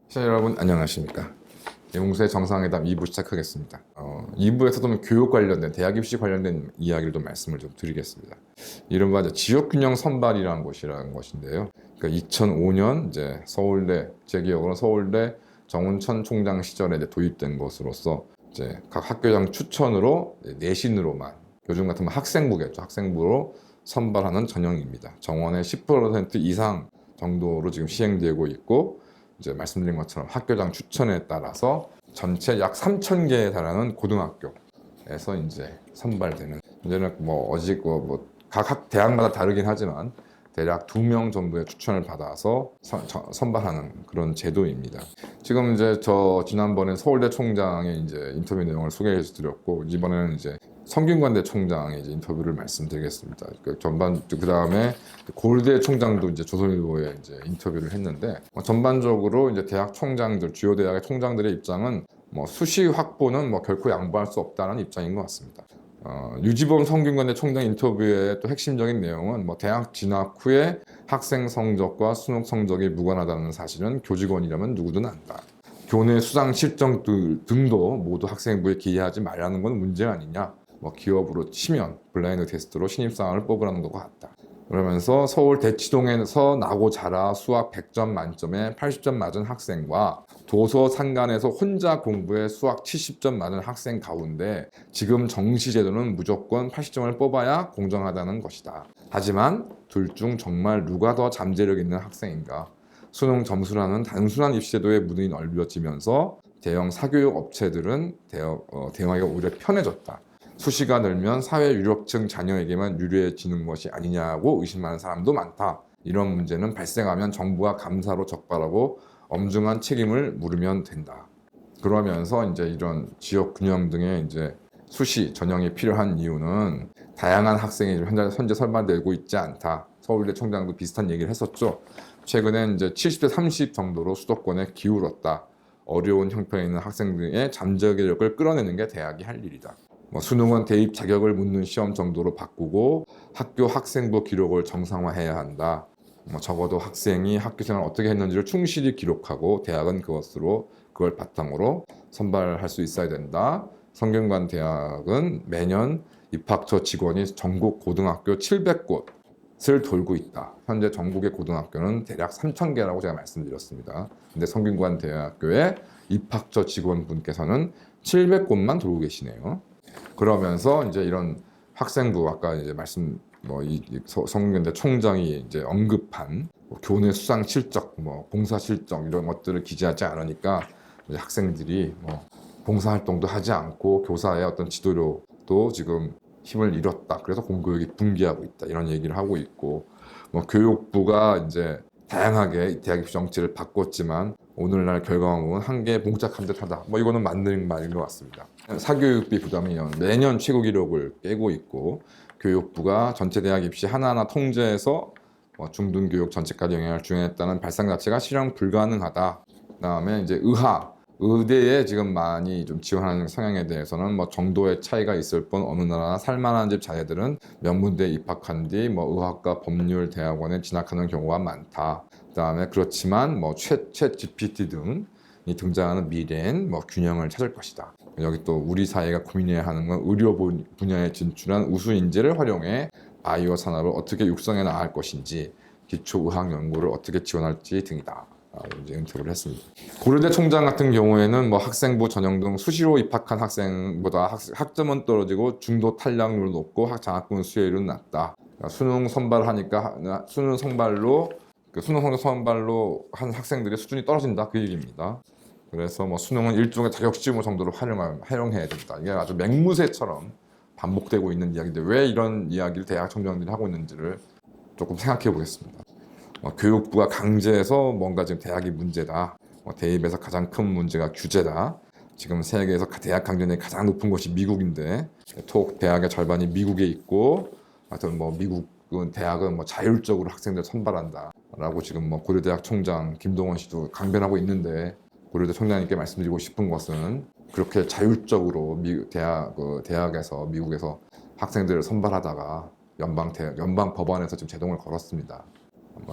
시청자 여러분 안녕하십니까. 영웅수의 정상회담 2부 시작하겠습니다. 2부에서도 교육 관련된 대학 입시 관련된 이야기를 좀 말씀을 좀 드리겠습니다. 이른바 지역균형 선발이라는 것인데요. 그러니까 2005년 이제 서울대, 제 기억으로는 서울대 정운천 총장 시절에 이제 도입된 것으로서 이제 각 학교장 추천으로 내신으로만, 요즘 같으면 학생부겠죠. 학생부로 선발하는 전형입니다. 정원의 10% 이상 정도로 지금 시행되고 있고, 이제 말씀드린 것처럼 학교장 추천에 따라서 전체 약 3,000개에 달하는 고등학교에서 이제 선발되는, 이제는 각 대학마다 다르긴 하지만 대략 2명 정도의 추천을 받아서 선발하는 그런 제도입니다. 지금 이제 지난번에 서울대 총장의 이제 인터뷰 내용을 소개해 드렸고, 이번에는 이제 성균관대 총장의 이제 인터뷰를 말씀드리겠습니다. 그 다음에 고려대 총장도 이제 조선일보에 이제 인터뷰를 했는데, 전반적으로 이제 대학 총장들, 주요 대학의 총장들의 입장은 수시 확보는 결코 양보할 수 없다는 입장인 것 같습니다. 유지범 성균관대 총장 인터뷰의 또 핵심적인 내용은 대학 진학 후에 학생 성적과 수능 성적이 무관하다는 사실은 교직원이라면 누구든 안다. 교내 수상 실적 등도 모두 학생부에 기여하지 말라는 건 문제 아니냐. 기업으로 치면 블라인드 테스트로 신입사원을 뽑으라는 것 같다. 그러면서 서울 대치동에서 나고 자라 수학 100점 만점에 80점 맞은 학생과 도서 상간에서 혼자 공부해 수학 70점 맞은 학생 가운데 지금 정시제도는 무조건 80점을 뽑아야 공정하다는 것이다. 하지만 둘 중 정말 누가 더 잠재력 있는 학생인가? 수능 점수라는 단순한 입시제도에 문이 넓어지면서 대형 사교육 업체들은 대응하기가 오히려 편해졌다. 수시가 늘면 사회 유력층 자녀에게만 유리해지는 것이 아니냐고 의심하는 사람도 많다. 이런 문제는 발생하면 정부가 감사로 적발하고 엄중한 책임을 물으면 된다. 그러면서 이제 이런 지역 균형 등의 이제 수시 전형이 필요한 이유는 다양한 학생이 현재 선발되고 있지 않다. 서울대 총장도 비슷한 얘기를 했었죠. 최근엔 이제 70대 30 정도로 수도권에 기울었다. 어려운 형편에 있는 학생들의 잠재력을 끌어내는 게 대학이 할 일이다. 수능은 대입 자격을 묻는 시험 정도로 바꾸고 학교 학생부 기록을 정상화해야 한다. 적어도 학생이 학교 생활을 어떻게 했는지를 충실히 기록하고 대학은 그걸 바탕으로 선발할 수 있어야 된다. 성균관 대학은 매년 입학처 직원이 전국 고등학교 700곳을 돌고 있다. 현재 전국의 고등학교는 대략 3,000개라고 제가 말씀드렸습니다. 근데 성균관 대학교의 입학처 직원분께서는 700곳만 돌고 계시네요. 그러면서 이제 이런 학생부, 아까 이제 성균관대 총장이 이제 언급한 교내 수상 실적, 봉사 실적 이런 것들을 기재하지 않으니까 이제 학생들이 봉사 활동도 하지 않고 교사의 어떤 지도료도 지금 힘을 잃었다. 그래서 공교육이 붕괴하고 있다. 이런 얘기를 하고 있고, 교육부가 이제 다양하게 대학 입시 정책을 바꿨지만 오늘날 결과만 보면 한계에 봉착한 듯하다. 이거는 맞는 말인 것 같습니다. 사교육비 부담이 매년 최고 기록을 깨고 있고, 교육부가 전체 대학 입시 하나하나 통제해서 중등교육 전체까지 영향을 주겠다는 발상 자체가 실현 불가능하다. 그다음에 이제 의대에 지금 많이 좀 지원하는 성향에 대해서는 정도의 차이가 있을 뿐 어느 나라나 살만한 집 자녀들은 명문대에 입학한 뒤 의학과 법률 대학원에 진학하는 경우가 많다. 그다음에 그렇지만 챗 GPT 등이 등장하는 미래엔 균형을 찾을 것이다. 여기 또 우리 사회가 고민해야 하는 건 의료 분야에 진출한 우수 인재를 활용해 바이오 산업을 어떻게 육성해 나갈 것인지, 기초의학 연구를 어떻게 지원할지 등이다. 이제 인터뷰를 했습니다. 고려대 총장 같은 경우에는 학생부 전형 등 수시로 입학한 학생보다 학점은 떨어지고 중도 탈락률은 높고 장학금 수혜율은 낮다. 수능 선발하니까 수능 성적 선발로 한 학생들의 수준이 떨어진다, 그 얘기입니다. 그래서 수능은 일종의 자격시험 정도로 활용해야 된다. 이게 아주 맹무새처럼 반복되고 있는 이야기인데 왜 이런 이야기를 대학 총장들이 하고 있는지를 조금 생각해 보겠습니다. 교육부가 강제해서 뭔가 지금 대학이 문제다. 대입에서 가장 큰 문제가 규제다. 지금 세계에서 대학 강제력이 가장 높은 곳이 미국인데 대학의 절반이 미국에 있고, 하여튼 미국은 대학은 자율적으로 학생들 선발한다 라고 지금 고려대학 총장 김동원 씨도 강변하고 있는데, 고려대 총장님께 말씀드리고 싶은 것은 그렇게 자율적으로 대학에서 미국에서 학생들을 선발하다가 연방 법원에서 지금 제동을 걸었습니다.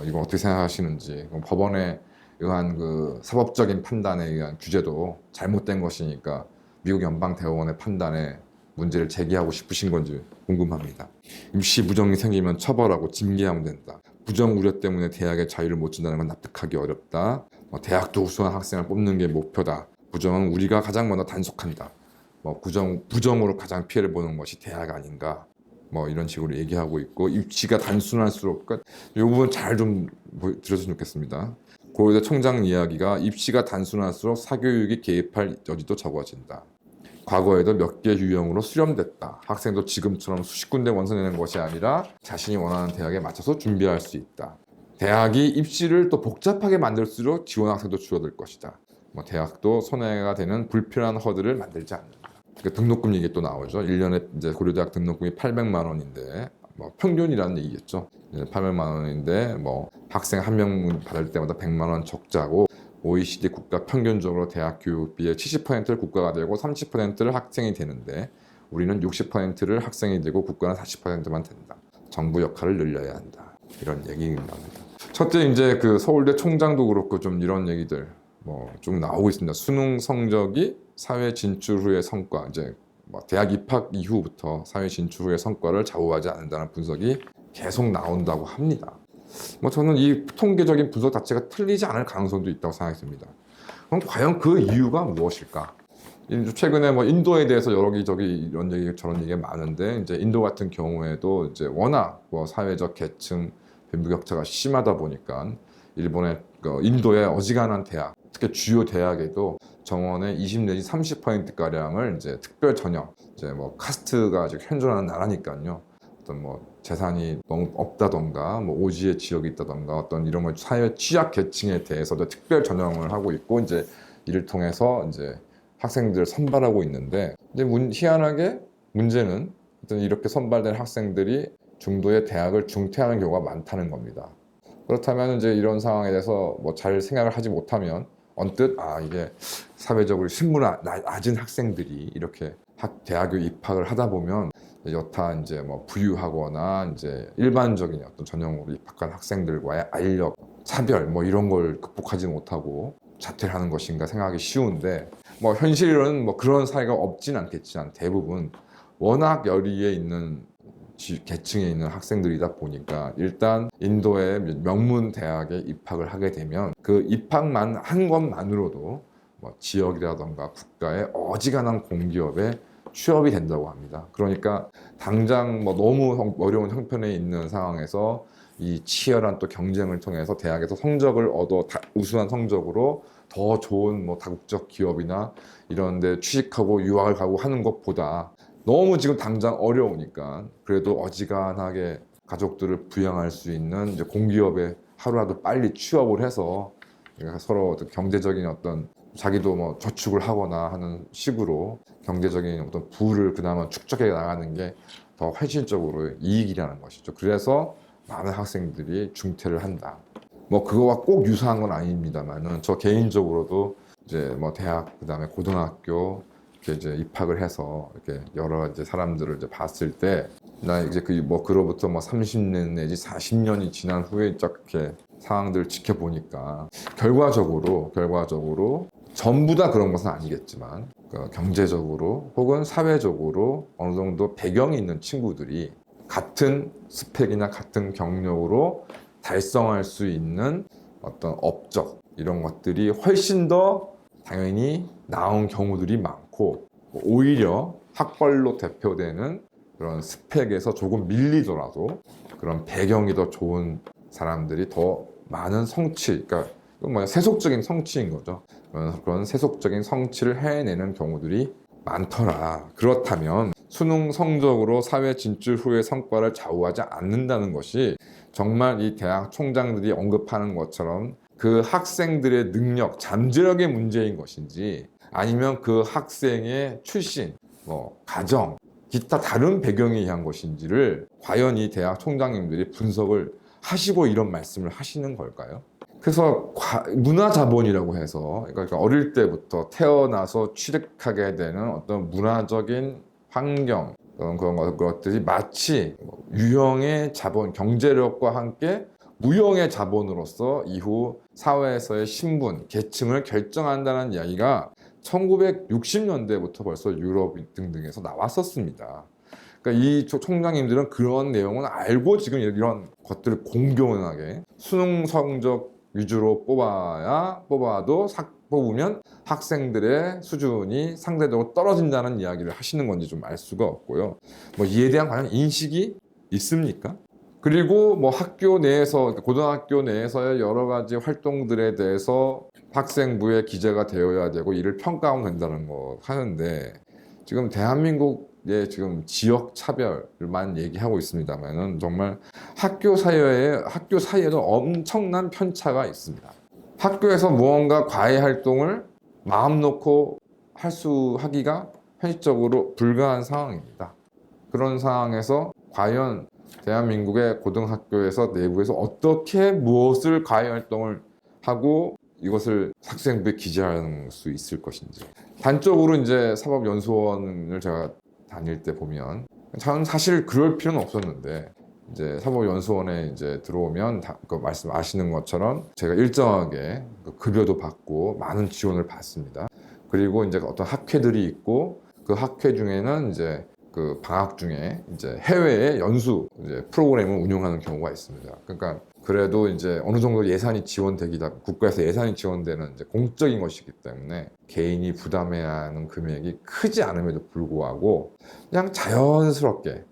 이건 어떻게 생각하시는지. 법원에 의한 그 사법적인 판단에 의한 규제도 잘못된 것이니까 미국 연방대법원의 판단에 문제를 제기하고 싶으신 건지 궁금합니다. 입시 부정이 생기면 처벌하고 징계하면 된다. 부정 우려 때문에 대학의 자유를 못 준다는 건 납득하기 어렵다. 대학도 우수한 학생을 뽑는 게 목표다. 부정은 우리가 가장 먼저 단속한다. 부정으로 가장 피해를 보는 것이 대학 아닌가. 이런 식으로 얘기하고 있고, 입시가 단순할수록 이 부분 잘 좀 들었으면 좋겠습니다. 고려대 총장 이야기가 입시가 단순할수록 사교육이 개입할 여지도 적어진다. 과거에도 몇 개 유형으로 수렴됐다. 학생도 지금처럼 수십 군데 원서 내는 것이 아니라 자신이 원하는 대학에 맞춰서 준비할 수 있다. 대학이 입시를 또 복잡하게 만들수록 지원 학생도 줄어들 것이다. 대학도 손해가 되는 불필요한 허들을 만들지 않는다. 등록금 얘기 또 나오죠. 1년에 이제 고려대학 등록금이 800만 원인데 평균이라는 얘기겠죠. 800만 원인데 학생 한 명 받을 때마다 100만 원 적자고, OECD 국가 평균적으로 대학 교육비의 70%를 국가가 되고 30%를 학생이 되는데 우리는 60%를 학생이 되고 국가는 40%만 된다. 정부 역할을 늘려야 한다. 이런 얘기입니다. 첫째, 이제 그 서울대 총장도 그렇고 좀 이런 얘기들 좀 나오고 있습니다. 수능 성적이 사회 진출 후의 성과, 이제 대학 입학 이후부터 사회 진출 후의 성과를 좌우하지 않는다는 분석이 계속 나온다고 합니다. 저는 이 통계적인 분석 자체가 틀리지 않을 가능성도 있다고 생각했습니다. 그럼 과연 그 이유가 무엇일까? 최근에 인도에 대해서 여기저기 이런 얘기 저런 얘기가 많은데, 이제 인도 같은 경우에도 이제 워낙 사회적 계층 빈부격차가 심하다 보니까 일본의 인도의 어지간한 대학, 특히 주요 대학에도 정원의 20 내지 30% 가량을 이제 특별 전형, 이제 카스트가 아직 현존하는 나라니까요. 어떤 재산이 너무 없다던가 오지의 지역이 있다던가 어떤 이런 걸 사회 취약 계층에 대해서도 특별 전형을 하고 있고, 이제 이를 통해서 이제 학생들을 선발하고 있는데, 근데 희한하게 문제는 어떤 이렇게 선발된 학생들이 중도의 대학을 중퇴하는 경우가 많다는 겁니다. 그렇다면 이제 이런 상황에 대해서 잘 생각을 하지 못하면 언뜻 이게 사회적으로 신분 낮은 학생들이 이렇게 대학에 입학을 하다 보면 여타 이제 부유하거나 이제 일반적인 어떤 전형으로 입학한 학생들과의 알력, 차별 이런 걸 극복하지 못하고 자퇴를 하는 것인가 생각하기 쉬운데, 현실은 그런 사례가 없진 않겠지만 대부분 워낙 열의에 있는 계층에 있는 학생들이다 보니까 일단 인도의 명문 대학에 입학을 하게 되면 그 입학만 한 것만으로도 지역이라던가 국가의 어지간한 공기업에 취업이 된다고 합니다. 그러니까 당장 너무 어려운 형편에 있는 상황에서 이 치열한 또 경쟁을 통해서 대학에서 성적을 얻어 우수한 성적으로 더 좋은 다국적 기업이나 이런 데 취직하고 유학을 가고 하는 것보다 너무 지금 당장 어려우니까 그래도 어지간하게 가족들을 부양할 수 있는 이제 공기업에 하루라도 빨리 취업을 해서 서로 어떤 경제적인 어떤 자기도 저축을 하거나 하는 식으로 경제적인 어떤 부를 그나마 축적해 나가는 게 더 훨씬적으로 이익이라는 것이죠. 그래서 많은 학생들이 중퇴를 한다. 그거와 꼭 유사한 건 아닙니다만은 저 개인적으로도 이제 대학 그다음에 고등학교 이렇게 이제 입학을 해서 이렇게 여러 이제 사람들을 이제 봤을 때 나 이제 그로부터 30년 내지 40년이 지난 후에 이렇게 상황들을 지켜보니까 결과적으로 전부 다 그런 것은 아니겠지만 경제적으로 혹은 사회적으로 어느 정도 배경이 있는 친구들이 같은 스펙이나 같은 경력으로 달성할 수 있는 어떤 업적 이런 것들이 훨씬 더 당연히 나온 경우들이 많고, 오히려 학벌로 대표되는 그런 스펙에서 조금 밀리더라도 그런 배경이 더 좋은 사람들이 더 많은 성취, 그러니까 세속적인 성취인 거죠. 그런 세속적인 성취를 해내는 경우들이 많더라. 그렇다면 수능 성적으로 사회 진출 후의 성과를 좌우하지 않는다는 것이 정말 이 대학 총장들이 언급하는 것처럼 그 학생들의 능력, 잠재력의 문제인 것인지, 아니면 그 학생의 출신, 가정, 기타 다른 배경에 의한 것인지를 과연 이 대학 총장님들이 분석을 하시고 이런 말씀을 하시는 걸까요? 그래서 문화자본이라고 해서, 그러니까 어릴 때부터 태어나서 취득하게 되는 어떤 문화적인 환경, 그런 것들이 마치 유형의 자본, 경제력과 함께 무형의 자본으로서 이후 사회에서의 신분, 계층을 결정한다는 이야기가 1960년대부터 벌써 유럽 등등에서 나왔었습니다. 그러니까 이 총장님들은 그런 내용은 알고 지금 이런 것들을 공공연하게 수능 성적 위주로 뽑아도 뽑으면 학생들의 수준이 상대적으로 떨어진다는 이야기를 하시는 건지 좀 알 수가 없고요. 뭐 이에 대한 과연 인식이 있습니까? 그리고 뭐 학교 내에서, 고등학교 내에서의 여러 가지 활동들에 대해서 학생부의 기재가 되어야 되고 이를 평가하면 된다는 거 하는데, 지금 대한민국의 지금 지역 차별만 얘기하고 있습니다만은 정말 학교 사이에도 엄청난 편차가 있습니다. 학교에서 무언가 과외 활동을 마음 놓고 하기가 현실적으로 불가한 상황입니다. 그런 상황에서 과연 대한민국의 고등학교에서 내부에서 어떻게 무엇을 과외 활동을 하고 이것을 학생부에 기재할 수 있을 것인지. 단적으로 이제 사법연수원을 제가 다닐 때 보면, 저는 사실 그럴 필요는 없었는데, 이제 사법연수원에 이제 들어오면 말씀 아시는 것처럼 제가 일정하게 급여도 받고 많은 지원을 받습니다. 그리고 이제 어떤 학회들이 있고, 그 학회 중에는 이제 그 방학 중에 이제 해외에 연수 이제 프로그램을 운영하는 경우가 있습니다. 그러니까 그래도 이제 어느 정도 예산이 지원되기다, 국가에서 예산이 지원되는 이제 공적인 것이기 때문에 개인이 부담해야 하는 금액이 크지 않음에도 불구하고 그냥 자연스럽게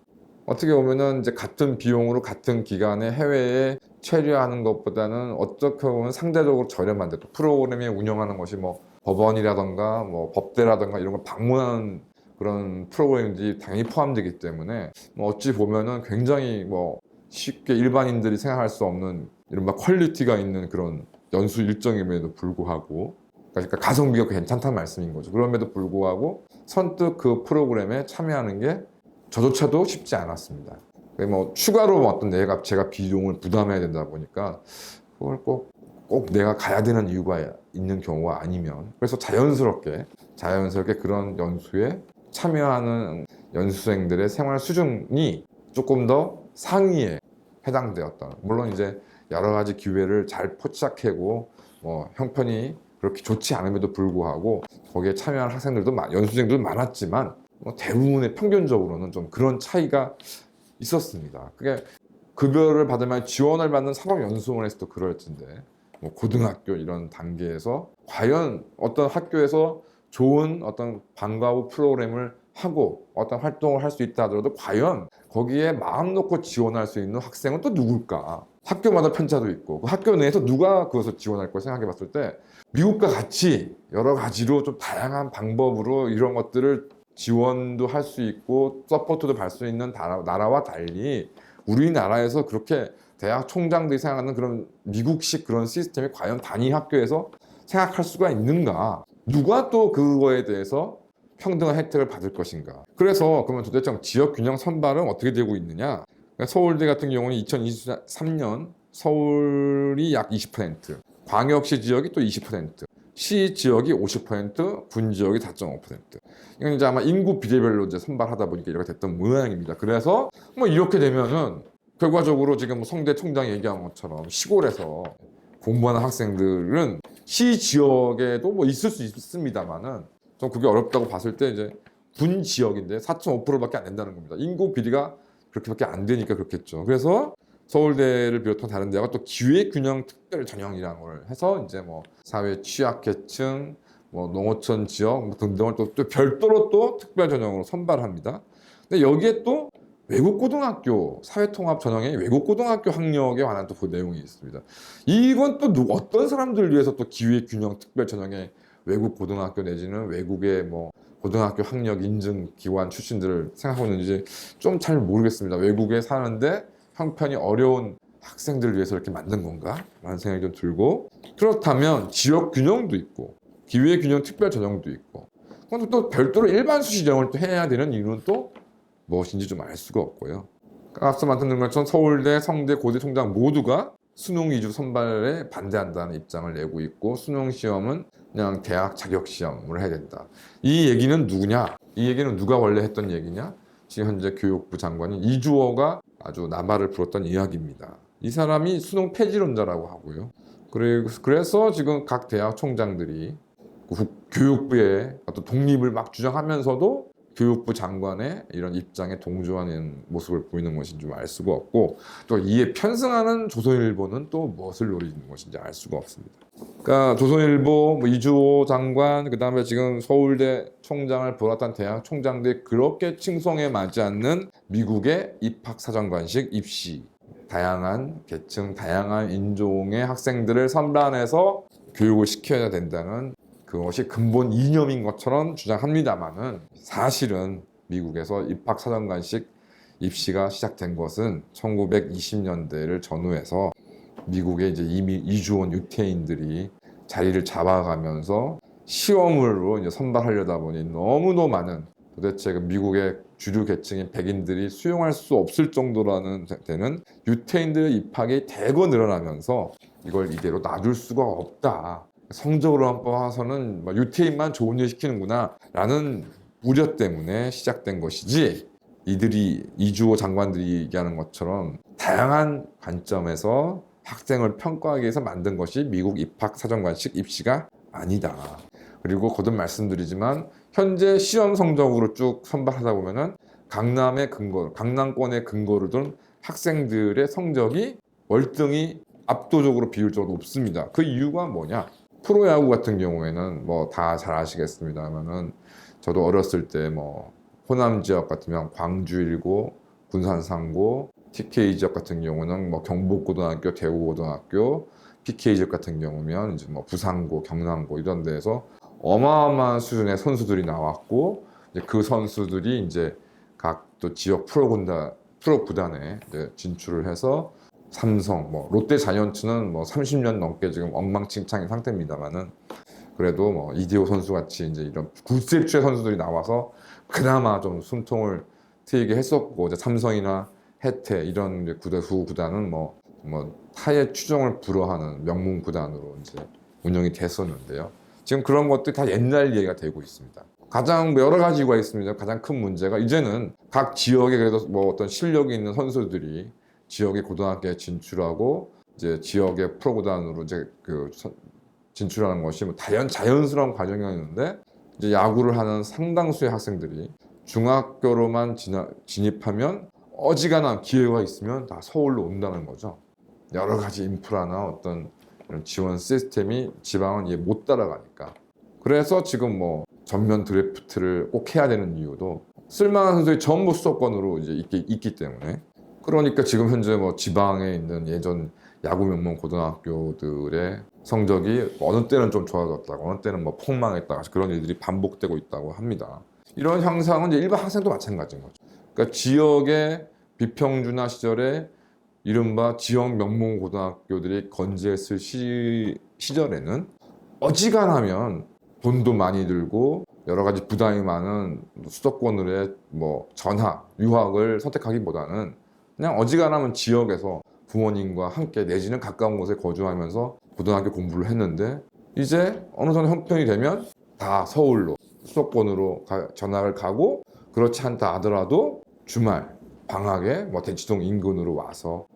어떻게 보면은 이제 같은 비용으로 같은 기간에 해외에 체류하는 것보다는 어떻게 보면 상대적으로 저렴한데, 또 프로그램이 운영하는 것이 뭐 법원이라던가 뭐 법대라던가 이런 걸 방문하는 그런 프로그램들이 당연히 포함되기 때문에 뭐 어찌 보면은 굉장히 뭐 쉽게 일반인들이 생각할 수 없는 이른바 퀄리티가 있는 그런 연수 일정임에도 불구하고, 그러니까 가성비가 괜찮다는 말씀인 거죠. 그럼에도 불구하고 선뜻 그 프로그램에 참여하는 게 저조차도 쉽지 않았습니다. 뭐 추가로 어떤 제가 비용을 부담해야 된다 보니까 그걸 꼭 내가 가야 되는 이유가 있는 경우가 아니면, 그래서 자연스럽게 그런 연수에 참여하는 연수생들의 생활 수준이 조금 더 상위에 해당되었던, 물론 이제 여러 가지 기회를 잘 포착하고 뭐 형편이 그렇게 좋지 않음에도 불구하고 거기에 참여한 연수생들도 많았지만 뭐 대부분의 평균적으로는 좀 그런 차이가 있었습니다. 그게 급여를 받으면 지원을 받는 사법연수원에서도 그럴 텐데, 뭐 고등학교 이런 단계에서 과연 어떤 학교에서 좋은 어떤 방과 후 프로그램을 하고 어떤 활동을 할 수 있다 하더라도 과연 거기에 마음 놓고 지원할 수 있는 학생은 또 누굴까? 학교마다 편차도 있고 그 학교 내에서 누가 그것을 지원할 걸 생각해 봤을 때, 미국과 같이 여러 가지로 좀 다양한 방법으로 이런 것들을 지원도 할 수 있고 서포트도 받을 수 있는 나라와 달리 우리나라에서 그렇게 대학 총장들이 생각하는 그런 미국식 그런 시스템이 과연 단위 학교에서 생각할 수가 있는가? 누가 또 그거에 대해서 평등한 혜택을 받을 것인가? 그래서 그러면 도대체 지역 균형 선발은 어떻게 되고 있느냐? 그러니까 서울대 같은 경우는 2023년 서울이 약 20%, 광역시 지역이 또 20%, 시 지역이 50%, 군 지역이 4.5%. 이건 이제 아마 인구 비례별로 이제 선발하다 보니까 이렇게 됐던 모양입니다. 그래서 뭐 이렇게 되면은 결과적으로 지금 성대 총장이 얘기한 것처럼 시골에서 공부하는 학생들은 시 지역에도 뭐 있을 수 있습니다만은 좀 그게 어렵다고 봤을 때 이제 군 지역인데 4.5%밖에 안 된다는 겁니다. 인구 비리가 그렇게밖에 안 되니까 그렇겠죠. 그래서 서울대를 비롯한 다른 대학은 또 기회균형 특별 전형이라는 걸 해서 이제 뭐 사회 취약계층, 뭐 농어촌 지역 등등을 또 별도로 또 특별 전형으로 선발합니다. 근데 여기에 또 외국 고등학교 사회통합 전형에 외국 고등학교 학력에 관한 또 그 내용이 있습니다. 이건 또 어떤 사람들 위해서 또 기회균형 특별 전형에 외국 고등학교 내지는 외국의 뭐 고등학교 학력 인증 기관 출신들을 생각하고 있는지 좀 잘 모르겠습니다. 외국에 사는데 형편이 어려운 학생들을 위해서 이렇게 만든 건가? 라는 생각이 좀 들고, 그렇다면 지역 균형도 있고 기회 균형 특별 전형도 있고, 그건 또 별도로 일반 수시 전형을 또 해야 되는 이유는 또 무엇인지 좀 알 수가 없고요. 앞서 말씀드린 것처럼 서울대, 성대, 고대 총장 모두가 수능 위주 선발에 반대한다는 입장을 내고 있고, 수능 시험은 그냥 대학 자격 시험을 해야 된다. 이 얘기는 누구냐? 이 얘기는 누가 원래 했던 얘기냐? 지금 현재 교육부 장관인 이주호가 아주 나발을 불었던 이야기입니다. 이 사람이 수능 폐지론자라고 하고요. 그래서 지금 각 대학 총장들이 교육부의 어떤 독립을 막 주장하면서도 교육부 장관의 이런 입장에 동조하는 모습을 보이는 것인지 좀 알 수가 없고, 또 이에 편승하는 조선일보는 또 무엇을 노리는 것인지 알 수가 없습니다. 그러니까 조선일보, 이주호 장관, 그 다음에 지금 서울대 총장을 보았던 대학 총장들이 그렇게 칭송에 맞지 않는 미국의 입학사정관식 입시, 다양한 계층, 다양한 인종의 학생들을 선반해서 교육을 시켜야 된다는 그것이 근본 이념인 것처럼 주장합니다만은, 사실은 미국에서 입학사정관식 입시가 시작된 것은 1920년대를 전후해서 미국에 이제 이미 이주 온 유태인들이 자리를 잡아가면서 시험으로 이제 선발하려다 보니 너무도 많은, 도대체 미국의 주류 계층인 백인들이 수용할 수 없을 정도라는 되는 유태인들의 입학이 대거 늘어나면서 이걸 이대로 놔둘 수가 없다. 성적으로 한번 봐서는 유태인만 좋은 일 시키는구나 라는 우려 때문에 시작된 것이지, 이들이 이주호 장관들이 얘기하는 것처럼 다양한 관점에서 학생을 평가하기 위해서 만든 것이 미국 입학사정관식 입시가 아니다. 그리고 거듭 말씀드리지만 현재 시험 성적으로 쭉 선발하다 보면은 강남권의 근거를 둔 학생들의 성적이 월등히 압도적으로 비율적으로 높습니다. 그 이유가 뭐냐? 프로야구 같은 경우에는 뭐 다 잘 아시겠습니다만은, 저도 어렸을 때 뭐 호남 지역 같으면 광주일고, 군산상고, TK 지역 같은 경우는 뭐 경북고등학교, 대구고등학교, PK 지역 같은 경우면 이제 뭐 부산고, 경남고 이런 데에서 어마어마한 수준의 선수들이 나왔고, 이제 그 선수들이 이제 각 또 지역 프로 구단에 이제 진출을 해서 삼성, 뭐 롯데 자이언츠는 뭐 30년 넘게 지금 엉망진창인 상태입니다만은, 그래도 뭐 이대호 선수 같이 이제 이런 굴세추의 선수들이 나와서 그나마 좀 숨통을 트이게 했었고, 이제 삼성이나 해태 이런 이제 후 구단은 뭐 타의 추종을 불허하는 명문 구단으로 이제 운영이 됐었는데요. 지금 그런 것들이 다 옛날 얘기가 되고 있습니다. 가장 여러 가지 이유가 있습니다. 가장 큰 문제가, 이제는 각 지역에 그래도 뭐 어떤 실력이 있는 선수들이 지역의 고등학교에 진출하고 이제 지역의 프로구단으로 이제 진출하는 것이 뭐 자연스러운 과정이었는데, 이제 야구를 하는 상당수의 학생들이 중학교로만 진입하면 어지간한 기회가 있으면 다 서울로 온다는 거죠. 여러 가지 인프라나 어떤 이런 지원 시스템이 지방은 이해 못 따라가니까. 그래서 지금 뭐 전면 드래프트를 꼭 해야 되는 이유도 쓸만한 선수들이 전부 수도권으로 이제 있기 때문에. 그러니까 지금 현재 뭐 지방에 있는 예전 야구 명문 고등학교들의 성적이 어느 때는 좀 좋아졌다고, 어느 때는 뭐 폭망했다가 그런 일들이 반복되고 있다고 합니다. 이런 현상은 이제 일반 학생도 마찬가지인 거죠. 그러니까 지역의 비평준화 시절에 이른바 지역 명문 고등학교들이 건재했을 시절에는 어지간하면 돈도 많이 들고 여러 가지 부담이 많은 수도권으로의 뭐 전학, 유학을 선택하기보다는 그냥 어지간하면 지역에서 부모님과 함께 내지는 가까운 곳에 거주하면서 고등학교 공부를 했는데, 이제 어느 정도 형편이 되면 다 서울로, 수도권으로 전학을 가고, 그렇지 않다 하더라도 주말, 방학에 뭐 대치동 인근으로 와서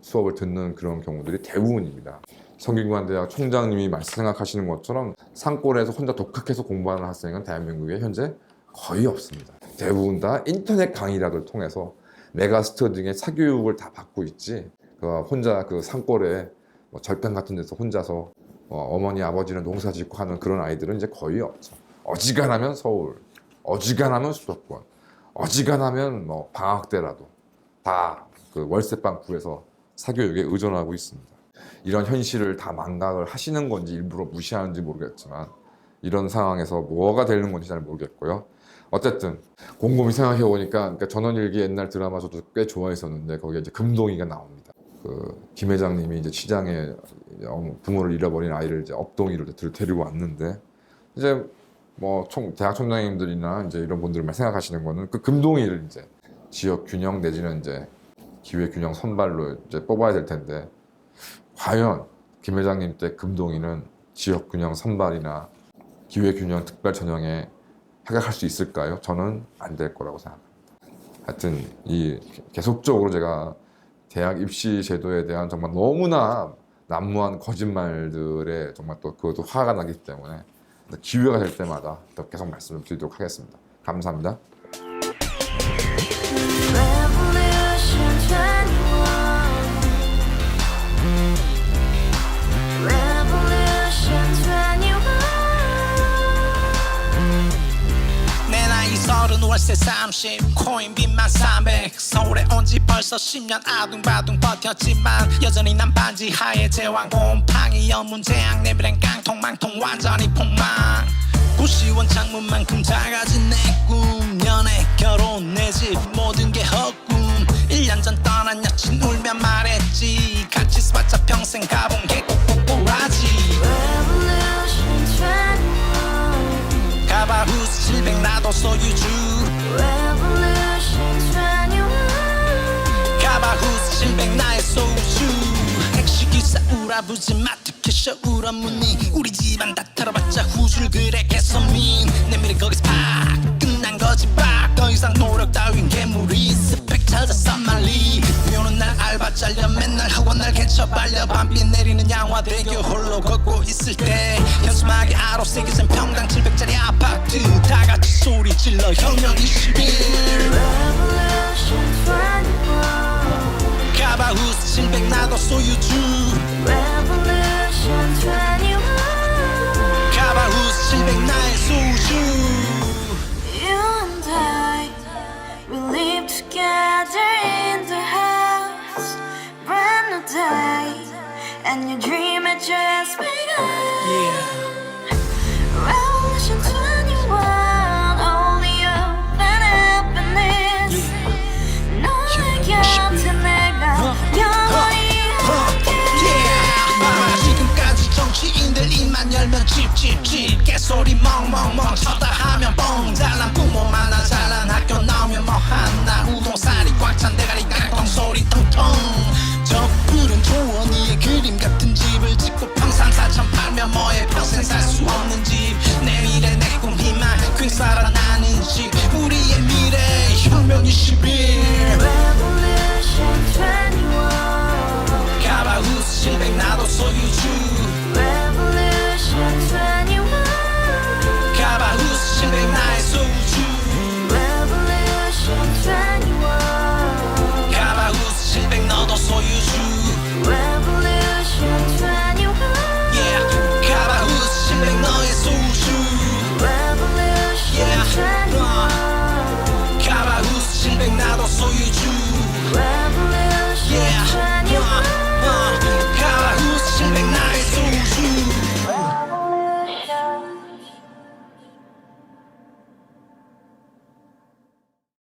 수업을 듣는 그런 경우들이 대부분입니다. 성균관대학 총장님이 생각하시는 것처럼 산골에서 혼자 독학해서 공부하는 학생은 대한민국에 현재 거의 없습니다. 대부분 다 인터넷 강의라를 통해서 메가스터 등의 사교육을 다 받고 있지, 혼자 산골에 뭐 절편 같은 데서 혼자서 어머니 아버지는 농사 짓고 하는 그런 아이들은 이제 거의 없죠. 어지간하면 서울, 어지간하면 수도권, 어지간하면 뭐 방학 때라도 다 월세방 구해서 사교육에 의존하고 있습니다. 이런 현실을 다 망각을 하시는 건지 일부러 무시하는지 모르겠지만, 이런 상황에서 뭐가 되는 건지 잘 모르겠고요. 어쨌든 곰곰이 생각해 보니까, 그러니까 전원일기 옛날 드라마 저도 꽤 좋아했었는데, 거기에 이제 금동이가 나옵니다. 김 회장님이 이제 시장에 부모를 잃어버린 아이를 이제 업동이로 데리고 왔는데, 이제 뭐 대학 총장님들이나 이제 이런 분들만 생각하시는 거는 그 금동이를 이제 지역 균형 내지는 이제 기회 균형 선발로 이제 뽑아야 될 텐데, 과연 김 회장님 때 금동이는 지역 균형 선발이나 기회 균형 특별 전형에 합격할 수 있을까요? 저는 안 될 거라고 생각합니다. 하여튼 계속적으로 제가 대학 입시 제도에 대한 정말 너무나 난무한 거짓말들에 정말 또 그것도 화가 나기 때문에 기회가 될 때마다 또 계속 말씀을 드리도록 하겠습니다. 감사합니다. Revolution 21. Revolution 21. 내 나이 30 월세 30 코인 빚만 300 서울에 온 지 벌써 10년 아둥바둥 버텼지만 여전히 난 반지 하에 제왕 곰팡이 연문제약 내비랭 깡통망통 완전히 폭망 고시원 창문만큼 작아진 내 꿈 연애 결혼 내 집 모든 게 헛꿈 1년 전 떠난 여친 울며 말했지 같이 써봤자 평생 가본 게 꼭꼭꼭하지 Revolution 21. 가바후스 700 나도 소유주 Revolution 21. 가바후스 700 나의 소주 택시기사 우라부지 마트캐셔 울어문니 우리 집안 다 털어봤자 후줄 그래 개선민 내 미래 거기서 팍 끝난 거지 빡더 이상 노력 따윈 괴물이 스펙 찾아서 말리 비오는 날 알바 잘려 맨날 학원 날 개쳐 빨려 밤비 내리는 양화대교 홀로 걷고 있을 때 현수막에 아로 새겨진 평당 700짜리 아파트 다 같이 소리 질러 혁명 21 Revolution 21. 가바후스 700 나도 소유주 Revolution 21. 가바후스 700 나의 소주 You and I, we live together in the house. Brand new day, and your dream had just begun. Revolution 21, only hope and happiness. 너의 곁에 내가 영원히 yeah. 지금까지 정치인들 입만 열면 찝찝찝 개소리 멍멍멍 쳤다 하면 뻥 잘난 부모 만나 잘난 학교